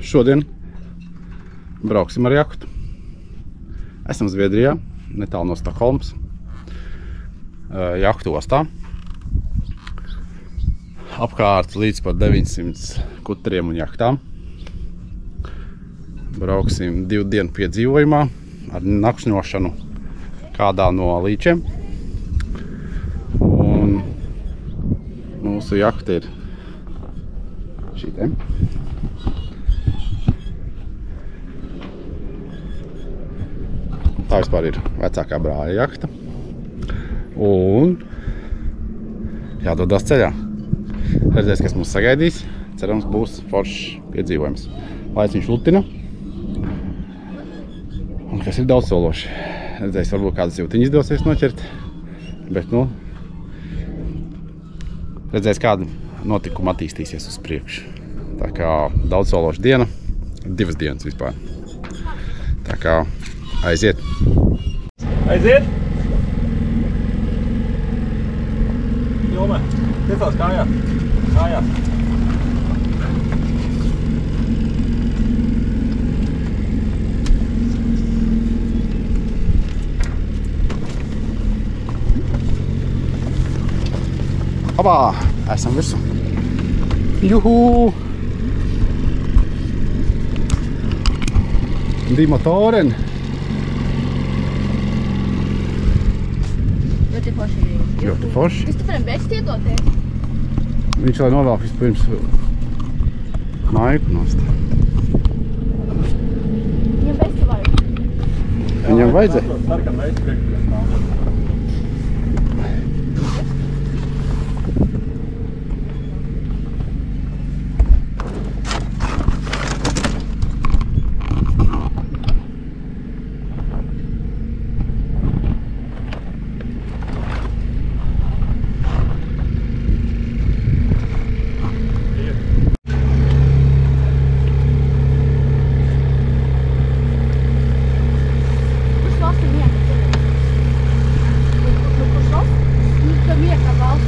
Šodien brauksim ar jahtu. Esam Zviedrijā, netālu no Stokholmas, jahtu ostā. Apkārt līdz par 900 kuteriem un jahtām. Brauksim 2 dienu piedzīvojumā ar nakšņošanu kādā no līčiem. Un mūsu jahta ir šī te. Tā vispār ir vecākā brāļa jahta. Un jādodas ceļā. Redzēs, kas mūs sagaidīs. Cerams, būs foršs piedzīvojums. Laiks viņš lutina. Un kas ir daudz sološi. Redzēs, varbūt kādas jūtiņas izdosies noķert. Bet, nu, redzēs, kāda notikuma attīstīsies uz priekšu. Tā kā daudz sološa diena. 2 dienas vispār. Tā kā aiziet. Aiziet! Filmē. Tiecās kājās. Kājās. Abā! Esam virsū. Juhu! 2 motoren. Ļoti forši. Jūs tu varam bēst iedoties? Viņš lai novelk vispirms maiku nost. Viņam bēst vajag. Viņam vajadzēja? Sarkam mēs priekšpēc nav.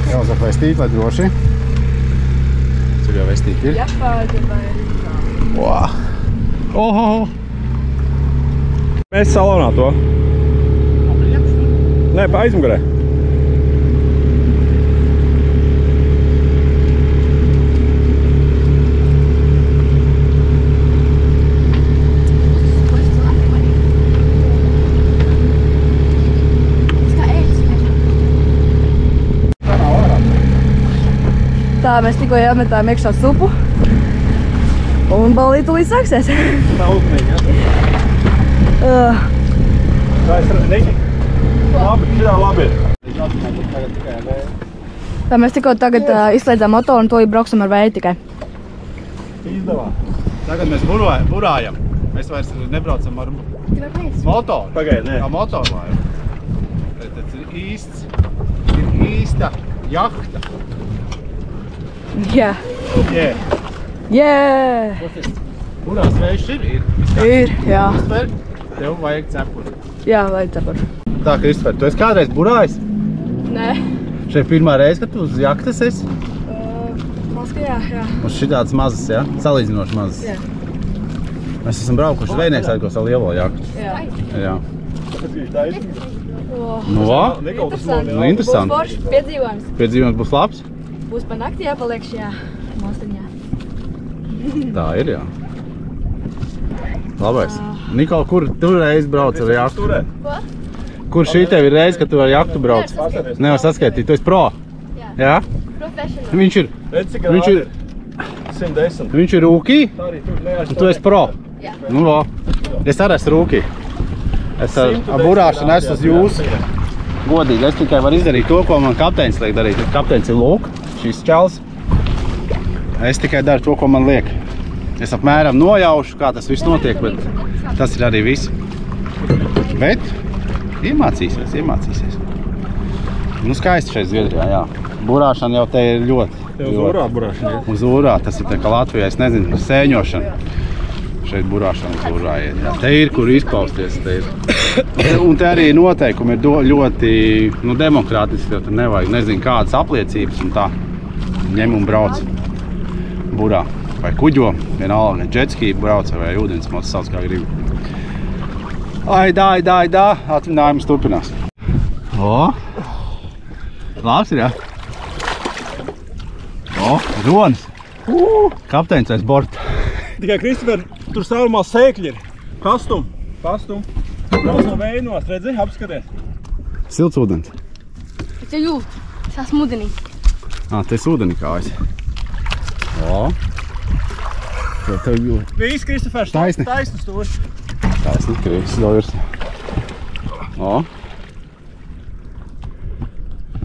Jāuzāk vestīt, lai droši. Tur jau vestīt ir. Japāļa vai Rīgā. Wow. Oho! Mēs salonā to. Nē, pa aizmugurē. Tā, mēs tikko iemetām iekšā supu. Un balītu līdz sāksies. Tā upnīgi, ja? Tā es Niki. Labi, šitā labi ir. Tā, mēs tikko tagad izslēdzām motoru un to brauksim ar vēju tikai. Izdevā. Tagad mēs burājam. Mēs vairs nebraucam ar motoru. Pagaid, nē. Kā motorlaivu. Tas ir īsta jahta. Jā. Jē. Jē! Burās vējš ir? Ir, jā. Kristofer, tev vajag cepuri. Jā, vajag cepuri. Tā, Kristofer, tu esi kādreiz burājis? Nē. Šeit pirmā reize, kad tu uz jahtas esi? Maska, jā. Uz šitādas mazas, jā? Salīdzinoši mazas. Jā. Mēs esam braukuši zvejnieks ar ko savu lielo jahtu. Jā. Jā. Tāpēc viņš tā izsaka. Nu, vā? Interesanti. Nu, interesanti. Būs forši piedzīvojums. Piedzīvojums būs labs? Būs pa nakti jāpaliek šajā mostiņā. Tā ir, jā. Labais. Nikola, kur tu reiz brauc ar jahtu? Ko? Kur šī tev ir reize, kad tu ar jahtu brauc? Nevar saskaitīt, tu esi pro? Jā? Profesionāli. Viņš ir... Redz, cik Viņš ir... 110. Viņš ir rūkī, Tā arī tur neaiz. un tu esi pro. Jā. Nu, vā. Es arī esmu rūkī. Es ar burāšanu esmu uz jūsu. Godīgi, es tikai varu izdarīt to, ko man kapteinis liek darīt. Kapteinis ir lūk, šis čels. Es tikai daru to, ko man liek. Es apmēram nojaušu, kā tas viss notiek, bet tas ir arī viss. Bet iemācīsies. Nu, skaisti šeit Zviedrijā, jā. Burāšana jau te ir ļoti. Tev uz urā burāšana iet? Uz urā, tas ir tā kā Latvijā, es nezinu, sēņošana. Šeit burāšana uz urā iet. Jā. Te ir, kur izpausties, te ir. Un te arī noteikumi ir ļoti demokrātiski, jo tur nevajag, nezinu, kādas apliecības un tā. Ņem un brauc burā. vai kuģo, vienalga, džetski brauc vai ūdens mots sauc kā gribu. Aidā, atvinājums turpinās. O, labs ir, jā? O, ronis. Kapteinis aiz borta. Tikai, Kristofer, tur stāvumā sēkļi ir. Kastum. Nav no veinos, redzi, apskaties. Silts ūdens. Es jau jūtu, es esmu ūdenī. Te es ūdeni kājas. O. Tev jūtu. Viss, Kristofer, Taisni. Taisni stūri. Taisni, krīks, dovirs. O.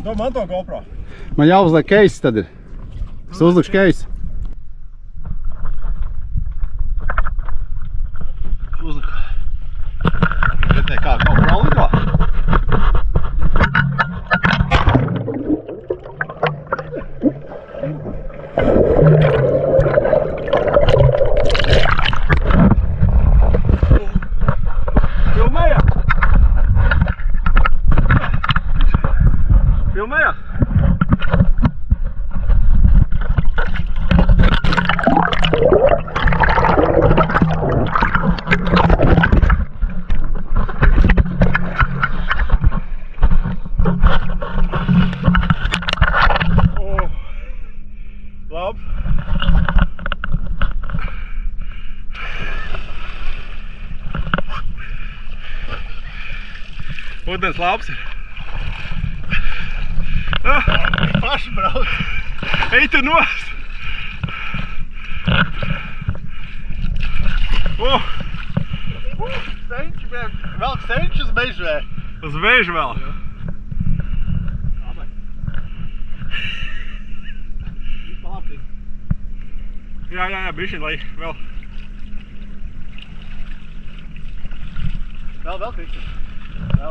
Dod man to GoPro. Man jāuzliek keis tad ir. Es uzlikšu keis. Uzliku. Redzēju, kā GoPro lido. Filmēja? Labi. Ūdens labs ir. Paši brauc. Ej tu nost. Senči, vēl senči uz mežvē. Uz vēžu vēl. Jā, bišķiņ, lai vēl. Vēl, Kristian.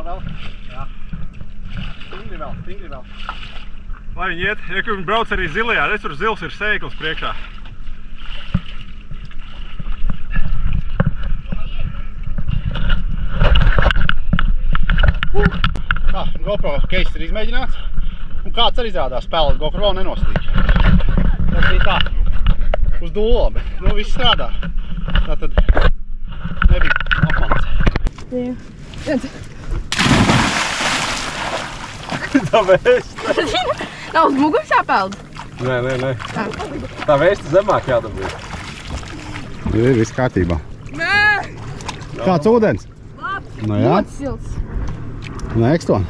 Vēl. Jā. Stingri vēl. Lai viņi iet, ja viņi brauc arī zilajā, redz, tur zils ir sēklis priekšā. Tā, GoPro case ir izmēģināts. Un kāds arī izrādās spēlēt GoPro nenostīk. Tas bija tā. Uz dūlo, bet viss strādā. Tātad nebija apmants. Jā. Tā vēsta. Nav uz muguras jāpeld? Nē. Tā vēsta zemāk jādabīja. Ir viss kārtībā. Nē! Kāds ūdens? Labs! Nu jā. Ļoti silts. Nekston.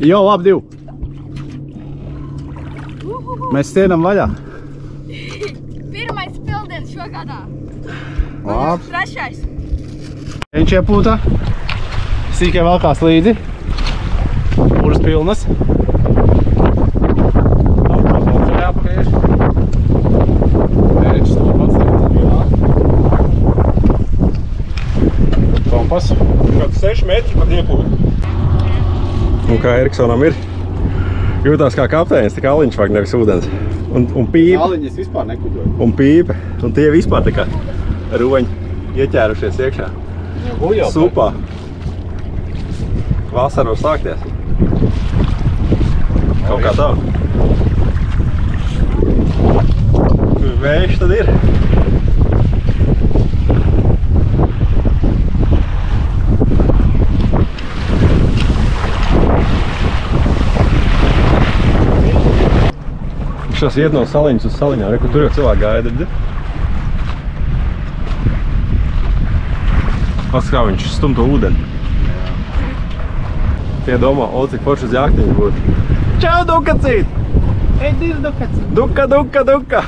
Jo, labi divi. Mēs stienam vaļā. Pirmais pildiens šogadā. Labs. Trešais. Viņš iepūta. Sīkai valkās līdzi. Mūras pilnas. Jāpakaļ. Mērķis to pats kompas. Kāds 6 metri pat iepūt. Un kā Eriksonam ir, jūtās kā kapteinis, tik aliņš vajag nevis ūdens. Un pīpe. Aliņas vispār nekuģoju. Un pīpe. Un tie vispār tā kā roņi ieķērušies iekšā. Supā. Vasara var sākties. Kaut kā tā. Vējš tad ir. Šos iet no saliņas uz saliņā, kur tur jau cilvēki gaida. Pats kā viņš stum to ūdeni. Tie domā, cik forši uz jāktiņu būtu. Čau, Dukacīt! Ej, divi Dukacīt. Duka!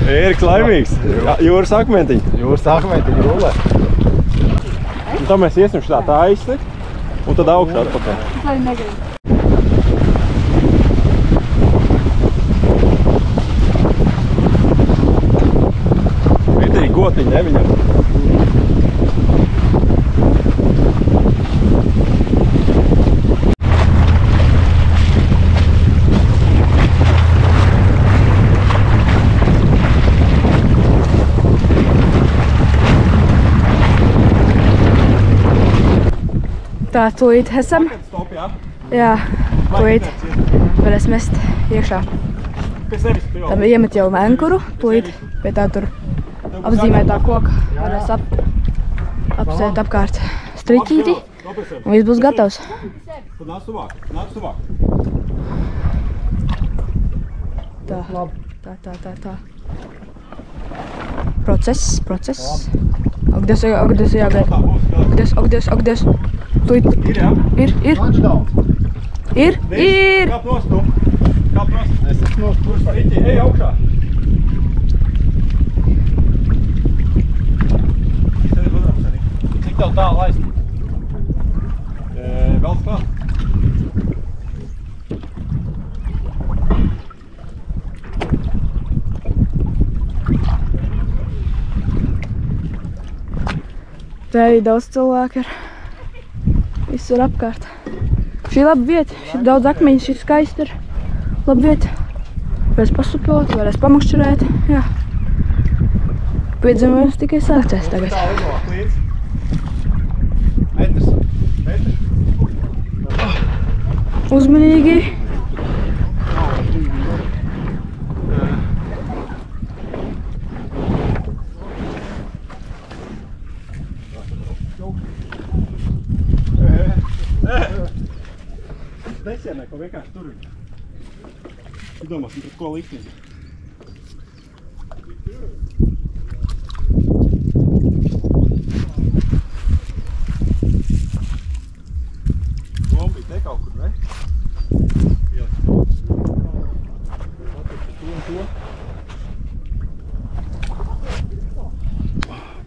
Ēriks laimīgs. Jūras akmentiņi. Jūras akmentiņi rulē. Un tā mēs iesim šitā taisni. Un tad augšā atpakaļ. Es arī negribu. Vitīgi gotiņi, ne viņam? Tā, tūlīt esam. Stop, jā? Jā, tūlīt varēs mest iekšā. Tam iemet jau menkuru, tūlīt pie tā tur apzīmētā koka varēs apsēt apkārt striķīti un viss būs gatavs. Tad nāc tuvāk. Tā. Process. Agdes jāgaida. Agdes. Tūlīt. Ir, jā? Ir. Kāp nost tu. Es esmu nost. Tur striķi, ej augšā. Cik tev tā laist? Vēl klāt. Te arī daudz cilvēku ir. Viss ir apkārt. Šī ir laba vieta, šī ir daudz akmeņu, šī skaisti ir laba vieta. Varēs pasupilot, varēs pamakšķurēt, jā. Piedzimums tikai sācies tagad. Metrs. Uzmanīgi. Nesienē, ko vienkārši tur ir. Es domāsim, pret ko liktīt. Bombi te kaut kur, ne?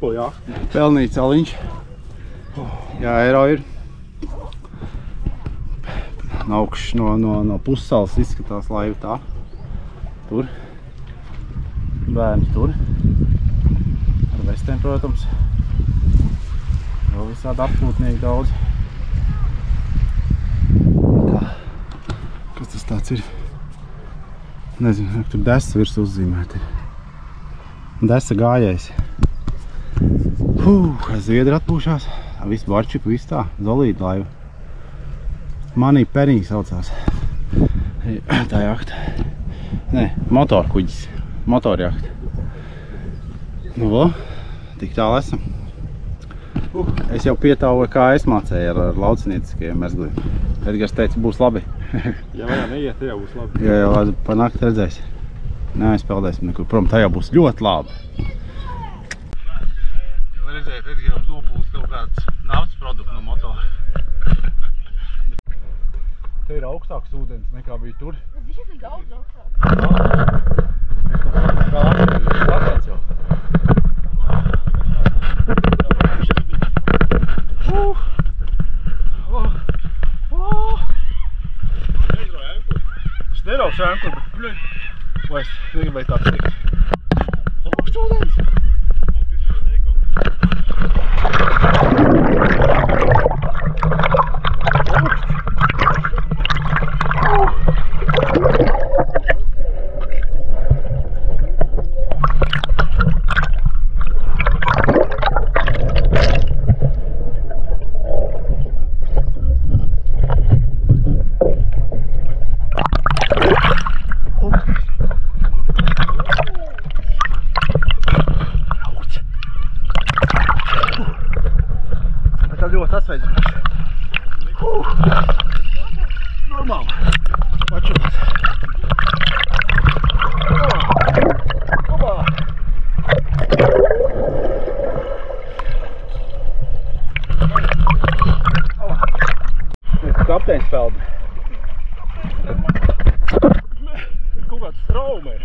Ko jā? Pelnīts aliņš. Jā, eiro ir. Augšs no pussalas izskatās laiva tā. Tur. Bērni tur. Ar vestiem, protams. Vēl visādi atpūtnieki daudz. Tā. Kas tas tāds ir? Nezinu, tur desa virs uzzīmēta ir. Desa gājējs. Zviedri atpūšās. Viss barčiku, viss tā. Zolīta laiva. Manī Penija saucās. Tā jahta. Nē, motorkuģis. Motorjahta. Nu, vo, tik tālu esam. Es jau pietāvoju, kā es mācēju ar laucinieciskajiem mezgliem. Edgars teica, būs labi. Ja vajag neiet, te jau būs labi. Jā, jau pa nakti redzēsi. Neaizpeldēsim nekur. Prom, tā jau būs ļoti labi. Var redzēt, Edgaram nopūst kaut kāds naftas produkts no motora. Te ir augstāks ūdens nekā bija tur. Tas ir daudz augstāk. Es to saprotu, kā atceries jau. Es neraušu ēnkuru, bet vai es negribēju tā tikt. Augsts ūdens. Ļoti atsveicinās. Normāli. Pačurās. Kapteinis peldi. Kaut kāds strauma ir.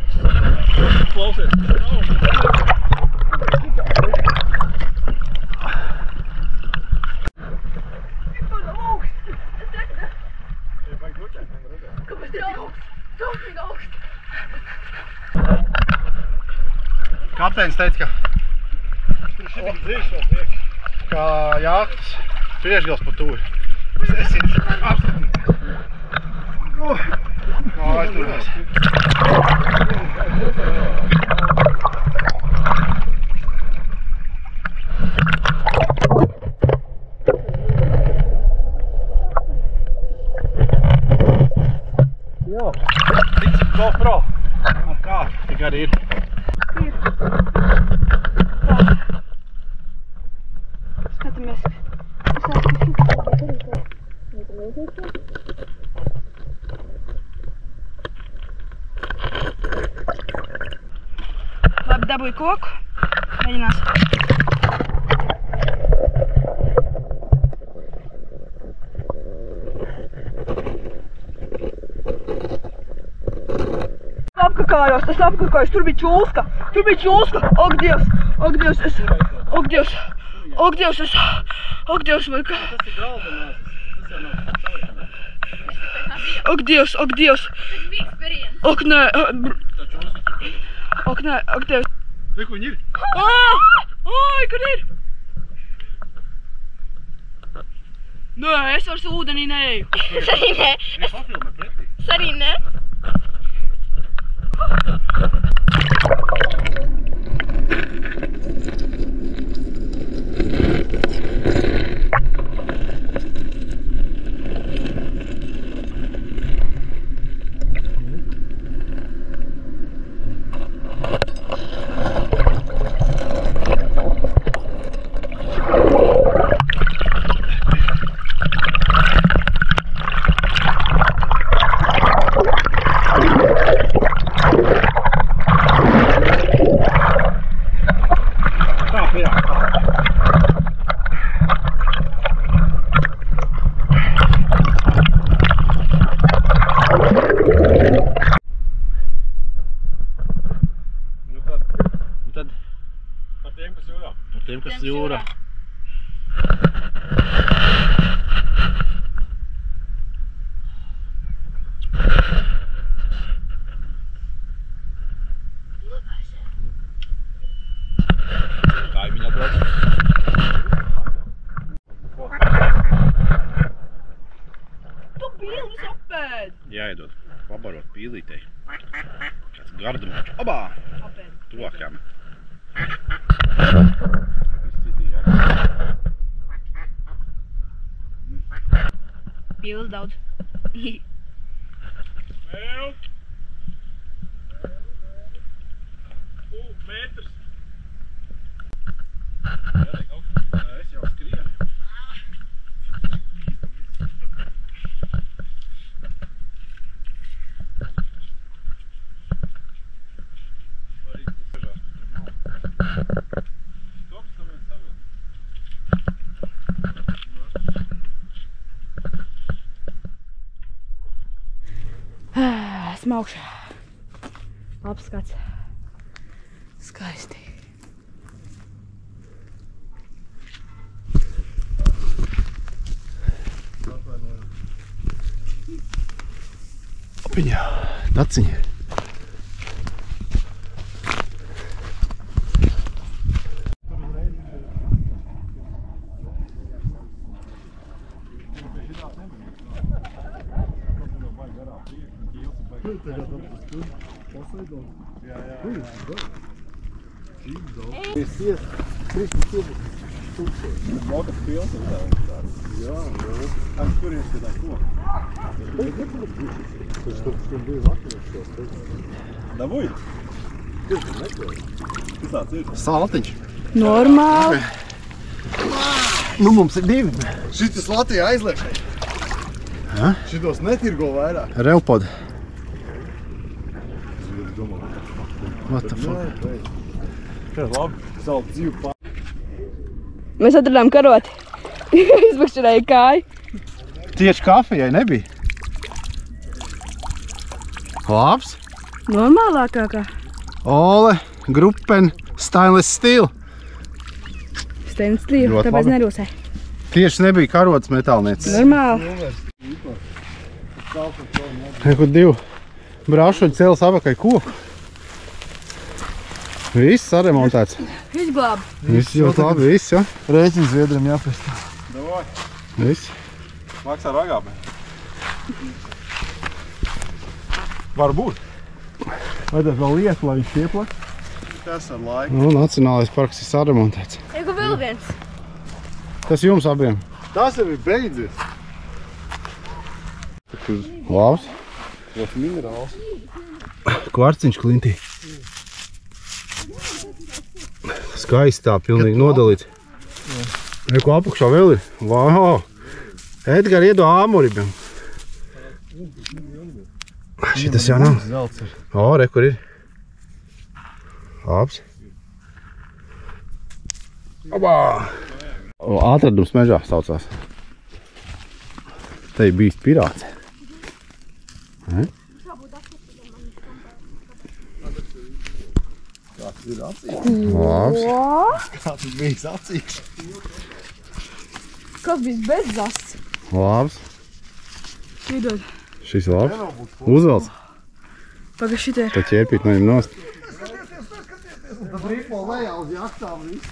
Klausies, strauma. Kapteinis teica, ka jāhtas priekšgals pa tūri. Es esmu apstatīt. Kā aizturās. koku. Mēģinās. Apkakājos, tas apkakājos, tur bija čulska. Ak, Dievs, ak, Dievs, vai kā. Ak, Dievs. Ak, nē, ak, Dievs. Re, kur viņi ir? Ai, kur ir? Nē, es vairs ūdenī neeju. Es arī ne. Es arī ne. Tiem, kas jūrā. Kaimiņi atbrauc. Tu pīlis apēd. Jāiedod pabarot pīlītei. Kāds gardumočs. Obā! Apēd. Tuvākajām. Pīlis daudz. Metrs. Es jau skrienu. Esmu augšā. Labs skats. Skaisti. Opiņā, daciņa. Mokas pils un tāds. Jā. Ar kur ieskatās ko? Tas tur bija vakarā. Davuj? Kas tāds ir? Saltiņš. Normāli. Nu, mums ir divi. Šitas Latvijā aizliekšai. Ha? Šitos netirgo vairāk. Revpod. Es domāju, What the fuck? Labi, savu dzīvu pār. Mēs atradām karoti. Izbakšķirēja kāju. Tieši kafijai nebija. Labs. Normālākā. Ole, Gruppen, Stainless Steel. Stainless Steel, Ļoti tāpēc labi. nerūsē. Tieši nebija karotas metālnieces. Normāli. Kur divi braušoļi cēlas apakai koku. Viss saremontēts. Izglāb. Viss ļoti labi, viss, jo? Rēķins Zviedram jāpestā. Davai, Viss. maksā ragābe. Varbūt. Vajadzētu vēl lietu, lai viņš ieplak. Tas ar laiku. Nu, Nacionālais parks ir saremontēts. Ego vēl viens. Tas jums abiem. Tas jau ir beidzies. Labs. Tas minerāls. Kvarciņš klintī. Skaisti tā, pilnīgi nodalīts. Ko apakšā vēl ir? Vau! Edgar, iedo āmuribiem. Šitas jau nav. Zelts ir. O, re, kur ir? Labs. Atradums mežā saucās. Te ir bijis pirāts. Kāds ir acīgs? Labs. Kāds ir bijis acīgs? Kas bijis bez zasts? Labs. Vidod. Šis labs. Uzvelc. Paga šitie. Tā ķērpīt no viņam nost. Tad ripo lejā uz jaktām visu.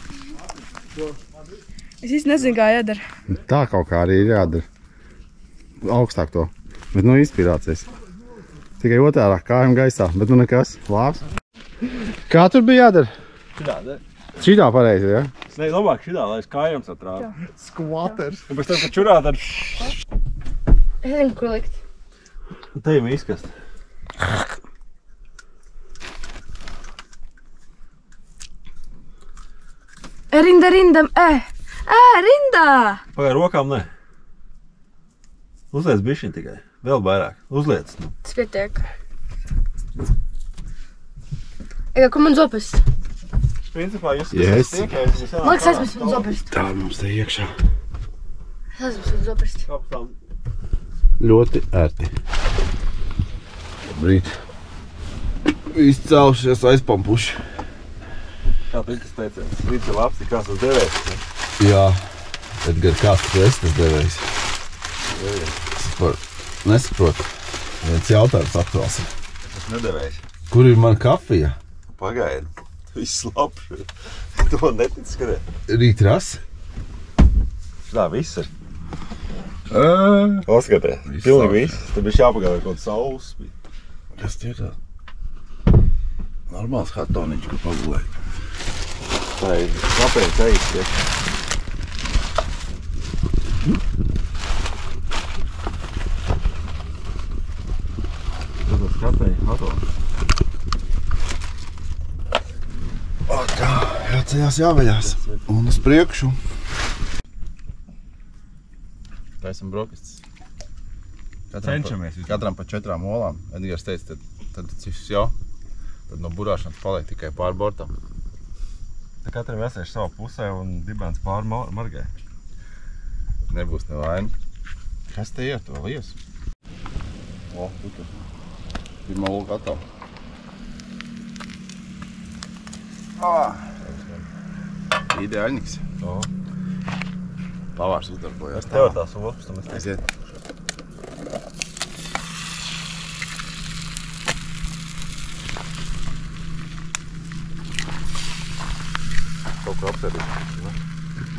Es īsti nezinu, kā jādara. Tā kaut kā arī ir jādara. Augstāk to. Bet nu izpirācies. Tikai otrā kājām gaisā. Bet nu nekas. Labs. Kā tur bija jādara? Šidā, ne? Šitā pareizi, ja? Es nedomāju, ka šidā, lai es kājām satrādu. Skvaters. Un pēc tam, kad čurāt ar... Es zinu, kur likt. Te jau izkast. Rinda, rinda, rinda! Pagai rokām, ne. Uzliec bišķiņ tikai. Vēl vairāk. Uzliec. Nu. Tas pietiek. Ega, kur man zopest? Principā, jūs Yes. tiekais. Man liekas, es esmu zopest. Tā mums te iekšā. Es esmu zopest. Ļoti ērti. Brīt. Izcēlušies aizpampuši. Kā tu tas teiciens? Rīts ir labs, ir kāds tas devējs. Ne? Jā. Edgar, kāds tu esi tas devējs? Nesaprotu. Viens jautājums aktuāls. Tas nedevējs. Kur ir mana kafija? Pagaidi. Viss labs. To netic skatēt. Rīt ras? Tā, viss ir. Paskatē. Viss Pilnīgi labs. viss. Tad bija jāpagāja kaut saules. Kas tie ir tā? Normāls hatoniņš, kur pagulēja. Tā ir kāpēc teikt, ja? Tas kāpēc hatoniņš. Tā, jāceļās, jāveļās. Un uz priekšu. Taisam brokastis. Cenšamies. Katram pa 4 olām. Edgars teica, tad cik jau. Tad no burāšanas paliek tikai pār bortam. Tā katram jāsēž savā pusē un dibens pār margai. Nebūs nevaina. Kas te iet? Vēl ies? O, tu tur. Pirmā olu gatava. Ideāļniks. Pavārs uzdarbojās. Tev ir tās olas, tam es Aiziet. kaut ko apsēdīt.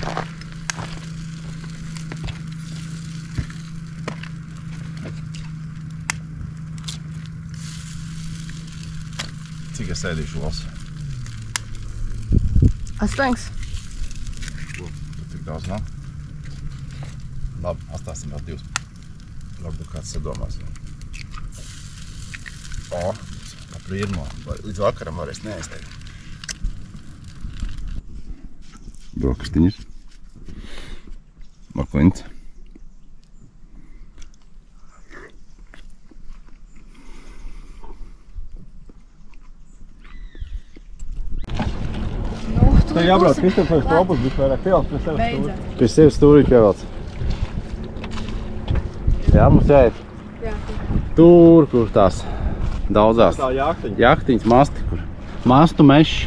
Cik es sēdīšu lasu? 8. Tik daudz nav? Labi, atstāsim vēl 2. Varbūt kāds sadomās. O, pa pirmo. Līdz vakaram varēs neēstēt. Brokastiņas. Maklints. Tā jābrauc, Kristofers Topus, bet vairāk pievelc pie sevis stūri. Pie sevis stūri pievelc. Jā, mums jāiet. Jā. Tur, kur tās daudzās. Tā jāktiņa. Jaktiņas, masti, kur. Mastu mešs.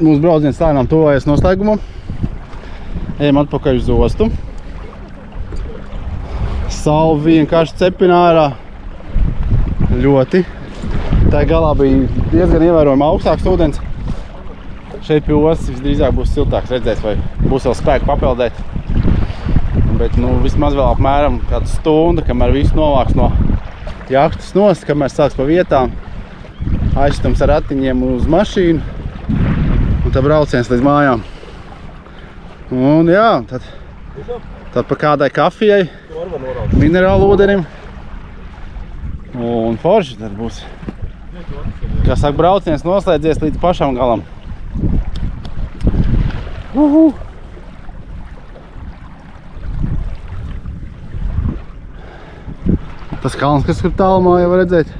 Mūsu brauciens lēnām tuvojas noslēgumam. Ejam atpakaļ uz ostu. Saule vienkārši cepina ārā. Ļoti. Tā galā bija diezgan ievērojami augstāks ūdens. Šeit pie ostas visdrīzāk būs siltāks, redzēs, vai būs vēl spēku papeldēt. Bet nu, vismaz vēl apmēram kādu stundu, kamēr visu novāks no jahtas nost, kamēr sāks pa vietām. Aizstams ar ratiņiem uz mašīnu. Un tad brauciens līdz mājām. Un jā, tad pa kādai kafijai, minerālu ūdenim. Un forši tad būs. Kā saka, brauciens noslēdzies līdz pašam galam. Tas kalns, kas ir tālumā, jau var redzēt,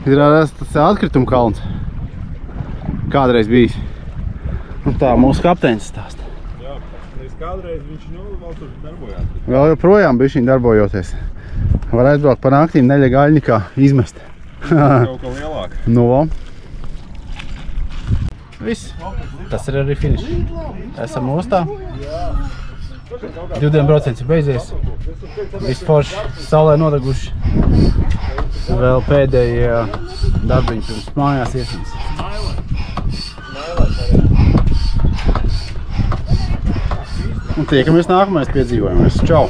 ir tas atkrituma kalns. kādreiz bijis. Un tā mūsu kapteinis stāsta. Jā, kādreiz viņš vēl tur darbojās. Vēl joprojām bišķiņ darbojoties. Var aizbraukt par naktīm Neļa Gaļņikā izmest. Kaut ko lielāk. No. Viss. Tas ir arī finišs. Esam ostā. 2 dienu brauciens ir beidzies. Viss forši, saulē nodeguši. Vēl pēdējie darbiņi pirms mājās iešanas. Un tiekamies nākamais piedzīvojumies. Čau!